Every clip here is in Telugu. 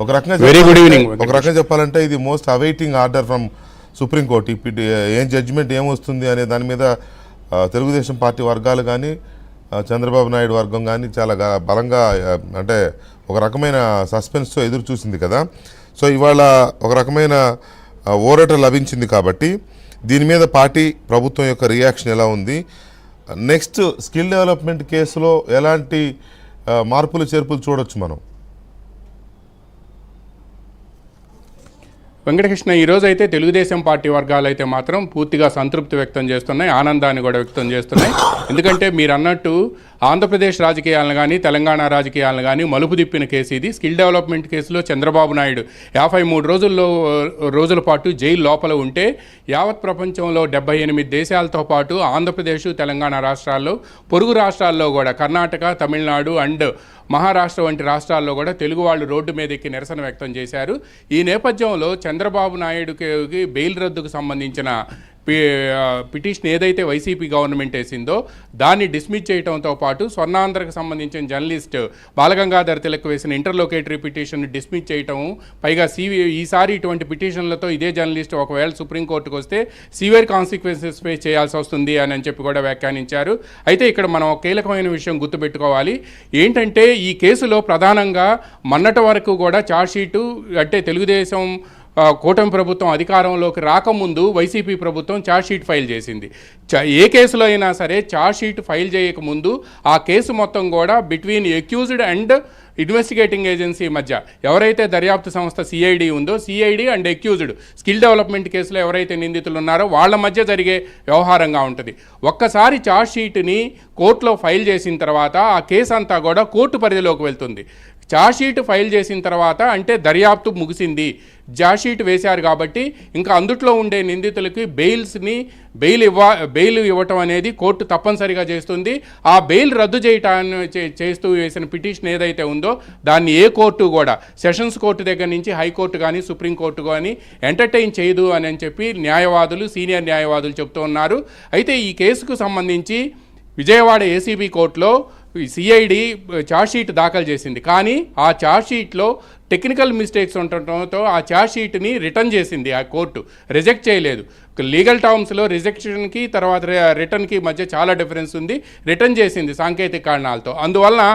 ఒక రకంగా వెరీ గుడ్ ఈవినింగ్. ఒక రకంగా చెప్పాలంటే ఇది most awaiting order from supreme court. ఏం జడ్జిమెంట్ ఏమొస్తుంది అనే దాని మీద తెలుగుదేశం పార్టీ వర్గాలు కానీ చంద్రబాబు నాయుడు వర్గం కానీ చాలా బలంగా అంటే ఒక రకమైన సస్పెన్స్తో ఎదురు చూసింది కదా. సో ఇవాళ ఒక రకమైన ఓరట లభించింది కాబట్టి దీని మీద పార్టీ ప్రభుత్వం యొక్క రియాక్షన్ ఎలా ఉంది, నెక్స్ట్ స్కిల్ డెవలప్మెంట్ కేసులో ఎలాంటి మార్పులు చేర్పులు చూడొచ్చు మనం? వెంకటకృష్ణ, ఈరోజు అయితే తెలుగుదేశం పార్టీ వర్గాలు అయితే మాత్రం పూర్తిగా సంతృప్తి వ్యక్తం చేస్తున్నాయి, ఆనందాన్ని కూడా వ్యక్తం చేస్తున్నాయి. ఎందుకంటే మీరు అన్నట్టు ఆంధ్రప్రదేశ్ రాజకీయాలను కానీ తెలంగాణ రాజకీయాలను కానీ మలుపు తిప్పిన కేసు ఇది. స్కిల్ డెవలప్మెంట్ కేసులో చంద్రబాబు నాయుడు 53 రోజుల పాటు జైలు లోపల ఉంటే యావత్ ప్రపంచంలో 78 దేశాలతో పాటు ఆంధ్రప్రదేశ్ తెలంగాణ రాష్ట్రాల్లో పొరుగు రాష్ట్రాల్లో కూడా కర్ణాటక, తమిళనాడు అండ్ మహారాష్ట్ర వంటి రాష్ట్రాల్లో కూడా తెలుగు వాళ్ళు రోడ్డు మీద ఎక్కి నిరసన వ్యక్తం చేశారు. ఈ నేపథ్యంలో చంద్రబాబు నాయుడుకి బెయిల్ రద్దుకు సంబంధించిన పిటిషన్ ఏదైతే వైసీపీ గవర్నమెంట్ వేసిందో దాన్ని డిస్మిస్ చేయడంతో పాటు స్వర్ణాంధ్రకు సంబంధించిన జర్నలిస్ట్ బాలగంగాధర్ తిలక్ వేసిన ఇంటర్లోకేటరీ పిటిషన్ డిస్మిస్ చేయటం, పైగా ఈసారి ఇటువంటి పిటిషన్లతో ఇదే జర్నలిస్ట్ ఒకవేళ సుప్రీంకోర్టుకు వస్తే సివియర్ కాన్సిక్వెన్సెస్ ఫేస్ చేయాల్సి వస్తుంది అని చెప్పి కూడా వ్యాఖ్యానించారు. అయితే ఇక్కడ మనం ఒక కీలకమైన విషయం గుర్తుపెట్టుకోవాలి. ఏంటంటే ఈ కేసులో ప్రధానంగా మొన్నటి వరకు కూడా ఛార్జ్షీటు అంటే తెలుగుదేశం కూటమి ప్రభుత్వం అధికారంలోకి రాకముందు వైసీపీ ప్రభుత్వం ఛార్జ్షీట్ ఫైల్ చేసింది. ఏ కేసులో అయినా సరే ఛార్జ్షీట్ ఫైల్ చేయకముందు ఆ కేసు మొత్తం కూడా between accused and investigating agency మధ్య ఎవరైతే దర్యాప్తు సంస్థ సిఐడి ఉందో CID and accused skill development కేసులో ఎవరైతే నిందితులు ఉన్నారో వాళ్ళ మధ్య జరిగే వ్యవహారంగా ఉంటుంది. ఒక్కసారి ఛార్జ్షీట్ని కోర్టులో ఫైల్ చేసిన తర్వాత ఆ కేసు అంతా కూడా కోర్టు పరిధిలోకి వెళ్తుంది. ఛార్జ్షీట్ ఫైల్ చేసిన తర్వాత అంటే దర్యాప్తు ముగిసింది, ఛార్జ్షీట్ వేశారు కాబట్టి ఇంకా అందుట్లో ఉండే నిందితులకి బెయిల్ ఇవ్వటం అనేది కోర్టు తప్పనిసరిగా చేస్తుంది. ఆ బెయిల్ రద్దు చేస్తూ వేసిన పిటిషన్ ఏదైతే ఉందో దాన్ని ఏ కోర్టు కూడా సెషన్స్ కోర్టు దగ్గర నుంచి హైకోర్టు కానీ సుప్రీంకోర్టు కానీ ఎంటర్టైన్ చేయదు అని చెప్పి సీనియర్ న్యాయవాదులు చెప్తూ ఉన్నారు. అయితే ఈ కేసుకు సంబంధించి విజయవాడ ఏసీబీ కోర్టులో సిఐడి ఛార్జ్షీట్ దాఖలు చేసింది. కానీ ఆ ఛార్జ్షీట్లో టెక్నికల్ మిస్టేక్స్ ఉండటంతో ఆ ఛార్జ్షీట్ని రిటర్న్ చేసింది. ఆ కోర్టు రిజెక్ట్ చేయలేదు. లీగల్ టర్మ్స్లో రిజెక్షన్కి తర్వాత రిటర్న్కి మధ్య చాలా డిఫరెన్స్ ఉంది. రిటర్న్ చేసింది సాంకేతిక కారణాలతో. అందువలన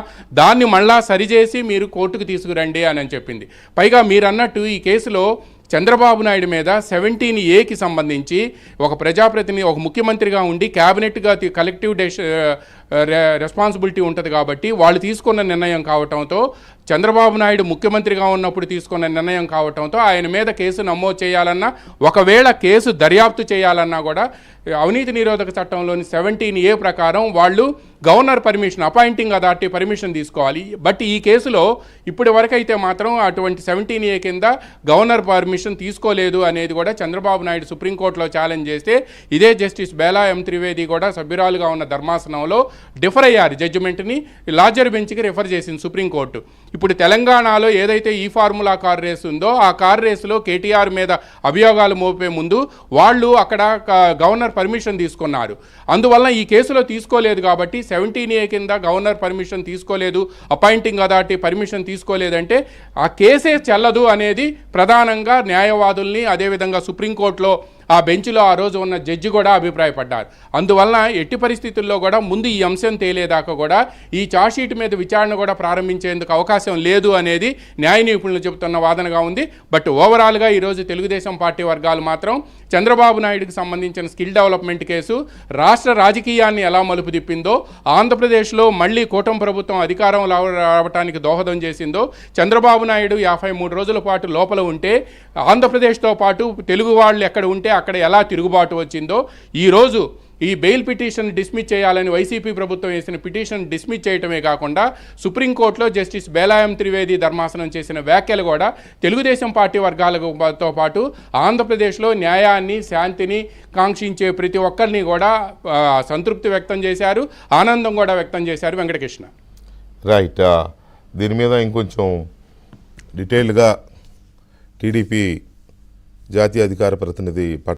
దాన్ని మళ్ళా సరిచేసి మీరు కోర్టుకు తీసుకురండి అని చెప్పింది. పైగా మీరు అన్నట్టు ఈ కేసులో చంద్రబాబు నాయుడు మీద 17A సంబంధించి ఒక ప్రజాప్రతినిధి ఒక ముఖ్యమంత్రిగా ఉండి క్యాబినెట్గా కలెక్టివ్ రెస్పాన్సిబిలిటీ ఉంటుంది కాబట్టి వాళ్ళు తీసుకున్న నిర్ణయం కావటంతో చంద్రబాబు నాయుడు ముఖ్యమంత్రిగా ఉన్నప్పుడు తీసుకున్న నిర్ణయం కావటంతో ఆయన మీద కేసు నమోదు చేయాలన్నా ఒకవేళ కేసు దర్యాప్తు చేయాలన్నా కూడా అవినీతి నిరోధక చట్టంలోని 17A ప్రకారం వాళ్ళు governor permission appointing authority permission తీసుకోవాలి. బట్ ఈ కేసులో ఇప్పటి వరకైతే మాత్రం అటువంటి 17A కింద గవర్నర్ పర్మిషన్ తీసుకోలేదు అనేది కూడా చంద్రబాబు నాయుడు సుప్రీంకోర్టులో ఛాలెంజ్ చేస్తే ఇదే జస్టిస్ బేలా ఎం త్రివేది కూడా సభ్యురాలుగా ఉన్న ధర్మాసనంలో డిఫర్ అయ్యారు. జడ్జిమెంట్ని లార్జర్ బెంచ్కి రిఫర్ చేసింది సుప్రీంకోర్టు. ఇప్పుడు తెలంగాణలో ఏదైతే ఈ ఫార్ములా కార్ రేసు ఉందో ఆ కార్ రేసులో కేటీఆర్ మీద అభియోగాలు మోపే ముందు వాళ్ళు అక్కడ గవర్నర్ పర్మిషన్ తీసుకున్నారు. అందువల్ల ఈ కేసులో తీసుకోలేదు కాబట్టి 17A కింద గవర్నర్ పర్మిషన్ తీసుకోలేదు, అపాయింటింగ్ అథారిటీ పర్మిషన్ తీసుకోలేదంటే ఆ కేసే చెల్లదు అనేది ప్రధానంగా న్యాయవాదుల్ని అదేవిధంగా సుప్రీంకోర్టులో ఆ బెంచ్లో ఆ రోజు ఉన్న జడ్జి కూడా అభిప్రాయపడ్డారు. అందువలన ఎట్టి పరిస్థితుల్లో కూడా ముందు ఈ అంశం తేలేదాకా కూడా ఈ ఛార్జ్షీట్ మీద విచారణ కూడా ప్రారంభించేందుకు అవకాశం లేదు అనేది న్యాయ నిపుణులు చెబుతున్న వాదనగా ఉంది. బట్ ఓవరాల్గా ఈరోజు తెలుగుదేశం పార్టీ వర్గాలు మాత్రం చంద్రబాబు నాయుడుకి సంబంధించిన స్కిల్ డెవలప్మెంట్ కేసు రాష్ట్ర రాజకీయాన్ని ఎలా మలుపు తిప్పిందో, ఆంధ్రప్రదేశ్లో మళ్ళీ కూటమి ప్రభుత్వం అధికారం రావడానికి దోహదం చేసిందో, చంద్రబాబు నాయుడు 53 రోజుల పాటు లోపల ఉంటే ఆంధ్రప్రదేశ్తో పాటు తెలుగు వాళ్ళు ఎక్కడ ఉంటే అక్కడ ఎలా తిరుగుబాటు వచ్చిందో, ఈరోజు ఈ బెయిల్ పిటిషన్ డిస్మిస్ చేయాలని వైసీపీ ప్రభుత్వం వేసిన పిటిషన్ డిస్మిస్ చేయటమే కాకుండా సుప్రీంకోర్టులో జస్టిస్ బేలా ఎం త్రివేది ధర్మాసనం చేసిన వ్యాఖ్యలు కూడా తెలుగుదేశం పార్టీ వర్గాలతో పాటు ఆంధ్రప్రదేశ్లో న్యాయాన్ని శాంతిని కాంక్షించే ప్రతి ఒక్కరిని కూడా సంతృప్తి వ్యక్తం చేశారు, ఆనందం కూడా వ్యక్తం చేశారు. వెంకటకృష్ణ రైట్. దీని మీద ఇంకొంచెం డీటెయిల్గా టీడీపీ జాతీయ అధికార ప్రతినిధి